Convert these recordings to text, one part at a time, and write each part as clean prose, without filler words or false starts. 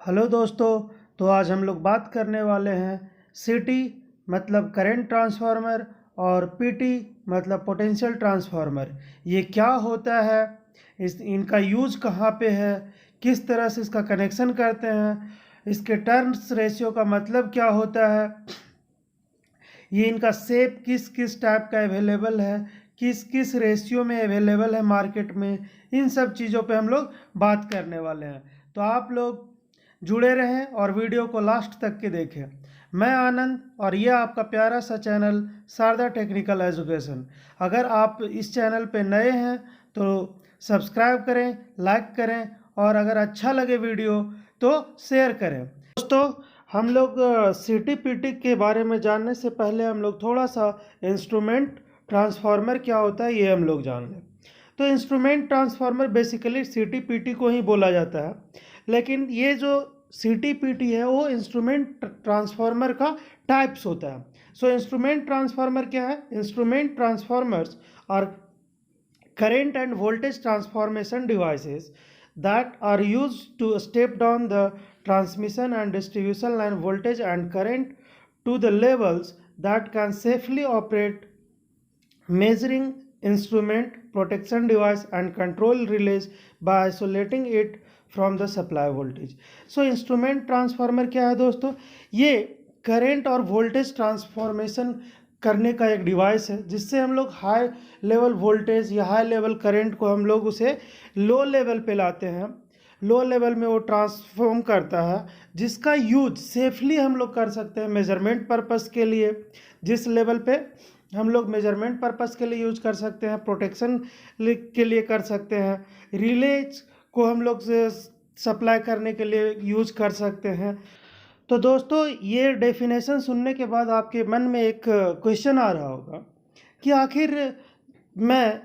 Hello दोस्तों। तो आज हम लोग बात करने वाले हैं सीटी मतलब करंट ट्रांसफार्मर और पीटी मतलब पोटेंशियल ट्रांसफार्मर। ये क्या होता है, इनका यूज़ कहाँ पे है, किस तरह से इसका कनेक्शन करते हैं, इसके टर्न्स रेशियो का मतलब क्या होता है, ये इनका शेप किस किस टाइप का अवेलेबल है, किस किस रेशियो में अवेलेबल है मार्केट में, इन सब चीज़ों पे हम लोग बात करने वाले हैं। तो आप लोग जुड़े रहें और वीडियो को लास्ट तक के देखें। मैं आनंद और ये आपका प्यारा सा चैनल शारदा टेक्निकल एजुकेशन। अगर आप इस चैनल पे नए हैं तो सब्सक्राइब करें, लाइक करें और अगर अच्छा लगे वीडियो तो शेयर करें। दोस्तों, हम लोग सीटी पीटी के बारे में जानने से पहले हम लोग थोड़ा सा इंस्ट्रूमेंट ट्रांसफार्मर क्या होता है ये हम लोग जान लें। तो इंस्ट्रूमेंट ट्रांसफार्मर बेसिकली सीटी पीटी को ही बोला जाता है, लेकिन ये जो सीटी पीटी है वो इंस्ट्रूमेंट ट्रांसफार्मर का टाइप्स होता है। सो इंस्ट्रूमेंट ट्रांसफार्मर क्या है? Instrument transformers are current and voltage transformation devices that are used to step down the transmission and distribution line voltage and current to the levels that can safely operate measuring instrument, protection device and control relays by isolating it from the supply voltage. So instrument transformer क्या है दोस्तों? ये current और voltage transformation करने का एक device है जिससे हम लोग हाई लेवल वोल्टेज या हाई लेवल करंट को हम लोग उसे लो लेवल पे लाते हैं, लो लेवल में वो ट्रांसफॉर्म करता है, जिसका यूज सेफली हम लोग कर सकते हैं मेजरमेंट पर्पस के लिए। जिस लेवल पे हम लोग मेजरमेंट पर्पस के लिए यूज कर सकते हैं, प्रोटेक्शन के लिए कर सकते हैं, रिलेज को हम लोग सप्लाई करने के लिए यूज कर सकते हैं। तो दोस्तों, ये डेफिनेशन सुनने के बाद आपके मन में एक क्वेश्चन आ रहा होगा कि आखिर मैं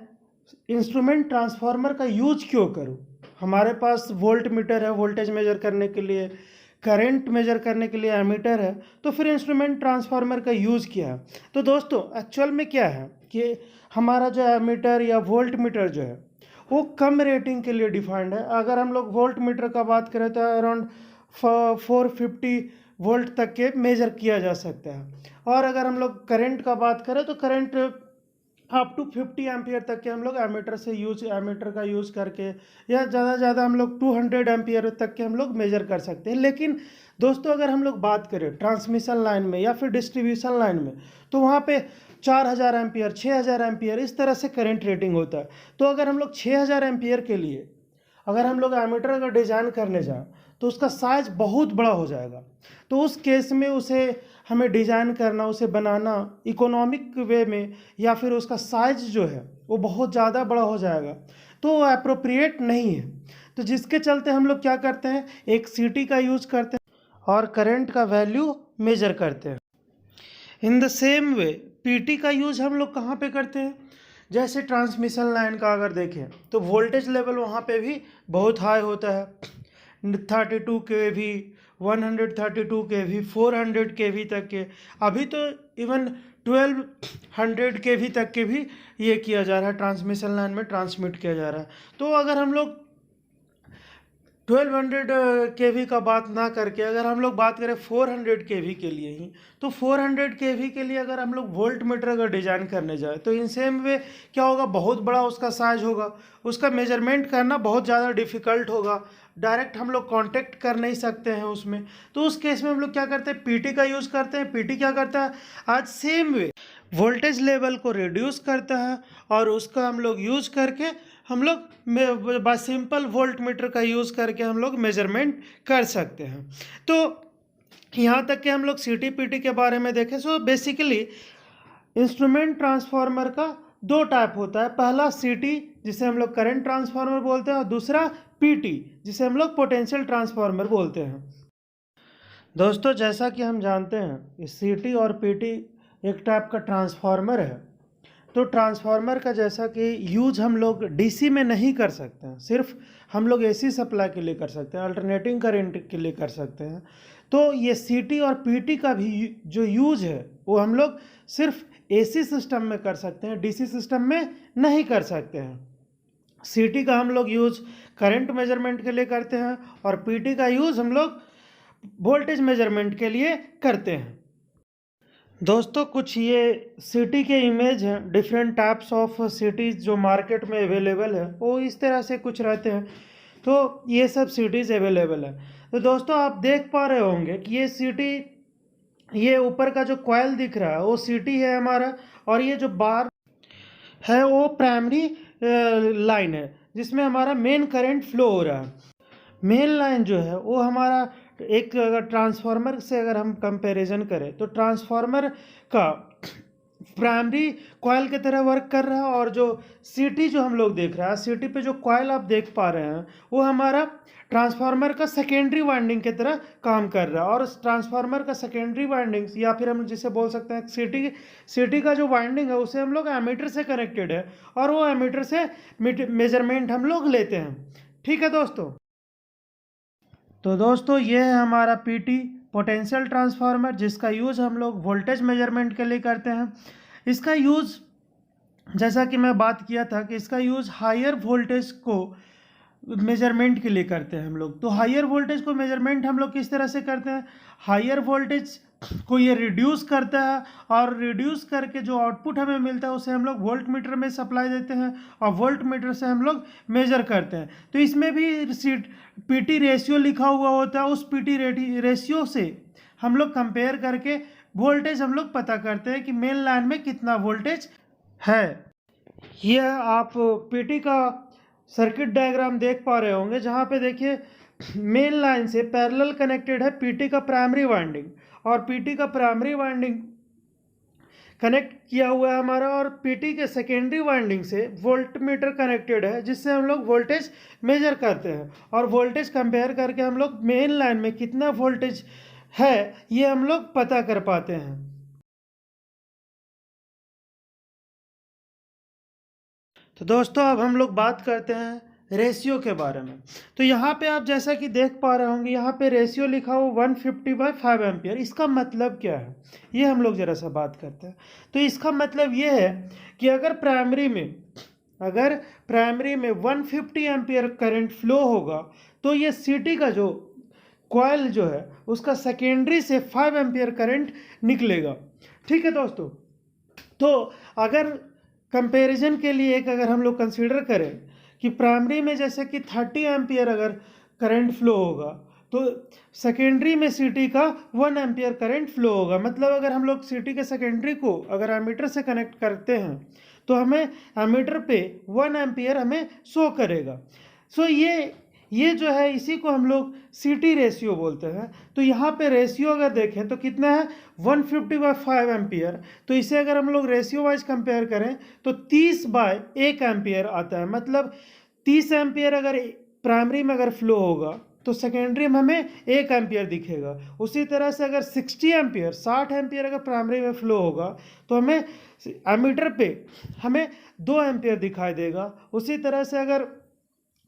इंस्ट्रूमेंट ट्रांसफार्मर का यूज क्यों करूं? हमारे पास वोल्ट मीटर है वोल्टेज मेजर करने के लिए, करंट मेजर करने के लिए एमीटर है, तो फिर इंस्ट्रूमेंट ट्रांसफार्मर का यूज़ क्या है? तो दोस्तों, एक्चुअल में क्या है कि हमारा जो एमीटर या वोल्ट मीटर जो है वो कम रेटिंग के लिए डिफाइंड है। अगर हम लोग वोल्ट मीटर का बात करें तो अराउंड 450 वोल्ट तक के मेजर किया जा सकता है, और अगर हम लोग करंट का बात करें तो करंट अप टू 50 एम्पियर तक के हम लोग एमीटर का यूज़ करके या ज़्यादा से ज़्यादा हम लोग 200 एम्पियर तक के हम लोग मेजर कर सकते हैं। लेकिन दोस्तों, अगर हम लोग बात करें ट्रांसमिशन लाइन में या फिर डिस्ट्रीब्यूशन लाइन में, तो वहाँ पे 4000 एम्पियर, 6000 एम्पियर इस तरह से करंट रेटिंग होता है। तो अगर हम लोग 6000 एम्पियर के लिए अगर हम लोग एमीटर का डिज़ाइन करने जाएँ तो उसका साइज बहुत बड़ा हो जाएगा। तो उस केस में उसे हमें डिज़ाइन करना, उसे बनाना इकोनॉमिक वे में, या फिर उसका साइज जो है वो बहुत ज़्यादा बड़ा हो जाएगा, तो वो अप्रोप्रिएट नहीं है। तो जिसके चलते हम लोग क्या करते हैं, एक सीटी का यूज़ करते हैं और करंट का वैल्यू मेजर करते हैं। In the same way PT का यूज़ हम लोग कहाँ पे करते हैं? जैसे ट्रांसमिशन लाइन का अगर देखें तो वोल्टेज लेवल वहाँ पे भी बहुत हाई होता है, 32 kV, 132 kV, 400 kV तक के, अभी तो इवन 1200 kV तक के भी ये किया जा रहा है, ट्रांसमिशन लाइन में ट्रांसमिट किया जा रहा है। तो अगर हम लोग 1200 kV का बात ना करके अगर हम लोग बात करें 400 kV के लिए ही, तो 400 kV के लिए अगर हम लोग वोल्ट मीटर अगर डिज़ाइन करने जाए तो इन सेम वे क्या होगा, बहुत बड़ा उसका साइज होगा, उसका मेजरमेंट करना बहुत ज़्यादा डिफ़िकल्ट होगा, डायरेक्ट हम लोग कांटेक्ट कर नहीं सकते हैं उसमें। तो उस केस में हम लोग क्या करते हैं, पीटी का यूज़ करते हैं। पीटी क्या करता है, आज सेम वे वोल्टेज लेवल को रिड्यूस करता है और उसका हम लोग यूज़ करके हम लोग बाय सिंपल वोल्ट मीटर का यूज़ करके हम लोग मेजरमेंट कर सकते हैं। तो यहाँ तक कि हम लोग सीटी पीटी के बारे में देखें, सो बेसिकली इंस्ट्रूमेंट ट्रांसफार्मर का दो टाइप होता है। पहला सीटी जिसे हम लोग करंट ट्रांसफार्मर बोलते हैं और दूसरा पीटी जिसे हम लोग पोटेंशियल ट्रांसफार्मर बोलते हैं। दोस्तों, जैसा कि हम जानते हैं सीटी और पीटी एक टाइप का ट्रांसफार्मर है। तो ट्रांसफार्मर का जैसा कि यूज हम लोग डीसी में नहीं कर सकते हैं, सिर्फ हम लोग एसी सप्लाई के लिए कर सकते हैं, अल्टरनेटिंग करंट के लिए कर सकते हैं। तो ये सीटी और पीटी का भी जो यूज है वो हम लोग सिर्फ एसी सिस्टम में कर सकते हैं, डीसी सिस्टम में नहीं कर सकते हैं। सीटी का हम लोग यूज करंट मेजरमेंट के लिए करते हैं और पीटी का यूज़ हम लोग वोल्टेज मेजरमेंट के लिए करते हैं। दोस्तों कुछ ये सिटी के इमेज हैं, डिफरेंट टाइप्स ऑफ सिटीज़ जो मार्केट में अवेलेबल है वो इस तरह से कुछ रहते हैं। तो ये सब सिटीज़ अवेलेबल है। तो दोस्तों आप देख पा रहे होंगे कि ये सिटी, ये ऊपर का जो कॉइल दिख रहा है वो सिटी है हमारा, और ये जो बार है वो प्राइमरी लाइन है जिसमें हमारा मेन करंट फ्लो हो रहा है। मेन लाइन जो है वो हमारा एक, अगर ट्रांसफार्मर से अगर हम कंपैरिजन करें तो ट्रांसफार्मर का प्राइमरी कॉइल की तरह वर्क कर रहा है, और जो सीटी जो हम लोग देख रहे हैं, सीटी पे जो कॉइल आप देख पा रहे हैं वो हमारा ट्रांसफार्मर का सेकेंडरी वाइंडिंग की तरह काम कर रहा है। और उस ट्रांसफार्मर का सेकेंडरी वाइंडिंग, या फिर हम जिसे बोल सकते हैं सीटी का जो वाइंडिंग है उसे हम लोग एमीटर से कनेक्टेड है, और वो एमीटर से मेजरमेंट हम लोग लेते हैं। ठीक है दोस्तों। तो दोस्तों ये है हमारा पीटी, पोटेंशियल ट्रांसफार्मर, जिसका यूज़ हम लोग वोल्टेज मेजरमेंट के लिए करते हैं। इसका यूज़, जैसा कि मैं बात किया था कि इसका यूज़ हायर वोल्टेज को मेजरमेंट के लिए करते हैं हम लोग। तो हायर वोल्टेज को मेजरमेंट हम लोग किस तरह से करते हैं, हायर वोल्टेज को ये रिड्यूस करता है, और रिड्यूस करके जो आउटपुट हमें मिलता है उसे हम लोग वोल्ट मीटर में सप्लाई देते हैं, और वोल्ट मीटर से हम लोग मेजर करते हैं। तो इसमें भी पीटी रेशियो लिखा हुआ होता है, उस पीटी रेशियो से हम लोग कंपेयर करके वोल्टेज हम लोग पता करते हैं कि मेन लाइन में कितना वोल्टेज है। यह आप पीटी का सर्किट डायग्राम देख पा रहे होंगे, जहाँ पे देखिए मेन लाइन से पैरेलल कनेक्टेड है पीटी का प्राइमरी वाइंडिंग, और पीटी का प्राइमरी वाइंडिंग कनेक्ट किया हुआ है हमारा, और पीटी के सेकेंडरी वाइंडिंग से वोल्ट मीटर कनेक्टेड है, जिससे हम लोग वोल्टेज मेजर करते हैं, और वोल्टेज कंपेयर करके हम लोग मेन लाइन में कितना वोल्टेज है ये हम लोग पता कर पाते हैं। तो दोस्तों अब हम लोग बात करते हैं रेशियो के बारे में। तो यहाँ पे आप जैसा कि देख पा रहे होंगे, यहाँ पे रेशियो लिखा हो 150/5 एम्पियर। इसका मतलब क्या है ये हम लोग ज़रा सा बात करते हैं। तो इसका मतलब ये है कि अगर प्राइमरी में 150 एम्पियर करंट फ्लो होगा, तो ये सीटी का जो कॉइल जो है उसका सेकेंडरी से 5 एम्पियर करंट निकलेगा। ठीक है दोस्तों। तो अगर कंपैरिजन के लिए एक अगर हम लोग कंसीडर करें कि प्राइमरी में जैसे कि 30 एम्पियर अगर करंट फ्लो होगा, तो सेकेंडरी में सीटी का 1 एम्पियर करंट फ्लो होगा। मतलब अगर हम लोग सीटी के सेकेंडरी को अगर एमीटर से कनेक्ट करते हैं तो हमें एमीटर पे 1 एम्पियर हमें शो करेगा। सो ये जो है इसी को हम लोग सीटी रेशियो बोलते हैं। तो यहाँ पे रेशियो अगर देखें तो कितना है 150/5 एम्पियर। तो इसे अगर हम लोग रेशियो वाइज कंपेयर करें तो 30/1 एम्पियर आता है। मतलब 30 एम्पियर अगर प्राइमरी में अगर फ्लो होगा तो सेकेंडरी में हमें 1 एम्पियर दिखेगा। उसी तरह से अगर 60 एम्पियर अगर प्राइमरी में फ्लो होगा तो हमें एमीटर पे हमें 2 एम्पियर दिखाई देगा। उसी तरह से अगर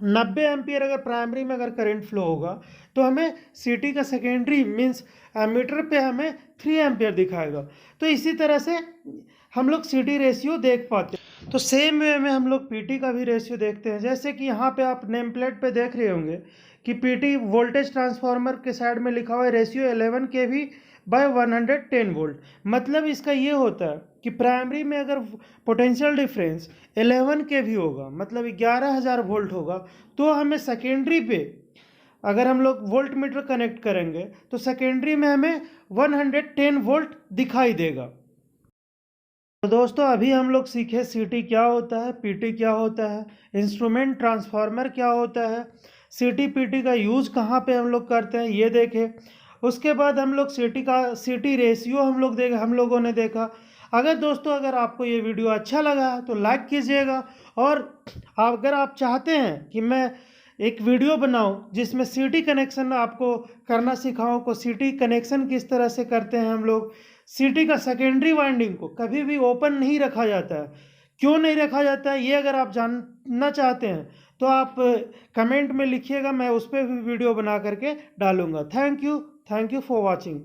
90 एम्पियर अगर प्राइमरी में अगर करंट फ्लो होगा तो हमें सीटी का सेकेंडरी मींस एमीटर पे हमें 3 एम्पियर दिखाएगा। तो इसी तरह से हम लोग सीटी रेशियो देख पाते हैं। तो सेम वे में हम लोग पीटी का भी रेशियो देखते हैं। जैसे कि यहाँ पे आप नेम प्लेट पे देख रहे होंगे कि पीटी वोल्टेज ट्रांसफार्मर के साइड में लिखा हुआ है रेशियो 11 kV/110 वोल्ट। मतलब इसका ये होता है कि प्राइमरी में अगर पोटेंशियल डिफरेंस 11 kV होगा, मतलब 11,000 वोल्ट होगा, तो हमें सेकेंडरी पे अगर हम लोग वोल्ट मीटर कनेक्ट करेंगे तो सेकेंडरी में हमें 110 वोल्ट दिखाई देगा। तो दोस्तों अभी हम लोग सीखे सीटी क्या होता है, पीटी क्या होता है, इंस्ट्रूमेंट ट्रांसफार्मर क्या होता है, सीटी पीटी का यूज़ कहाँ पे हम लोग करते हैं ये देखे। उसके बाद हम लोग सीटी रेशियो हम लोगों ने देखा। अगर दोस्तों अगर आपको ये वीडियो अच्छा लगा तो लाइक कीजिएगा, और अगर आप चाहते हैं कि मैं एक वीडियो बनाऊं जिसमें सीटी कनेक्शन आपको करना सिखाऊं, को सीटी कनेक्शन किस तरह से करते हैं हम लोग, सीटी का सेकेंडरी वाइंडिंग को कभी भी ओपन नहीं रखा जाता है, क्यों नहीं रखा जाता है ये अगर आप जानना चाहते हैं तो आप कमेंट में लिखिएगा, मैं उस पर भी वीडियो बना करके डालूंगा। Thank you for watching.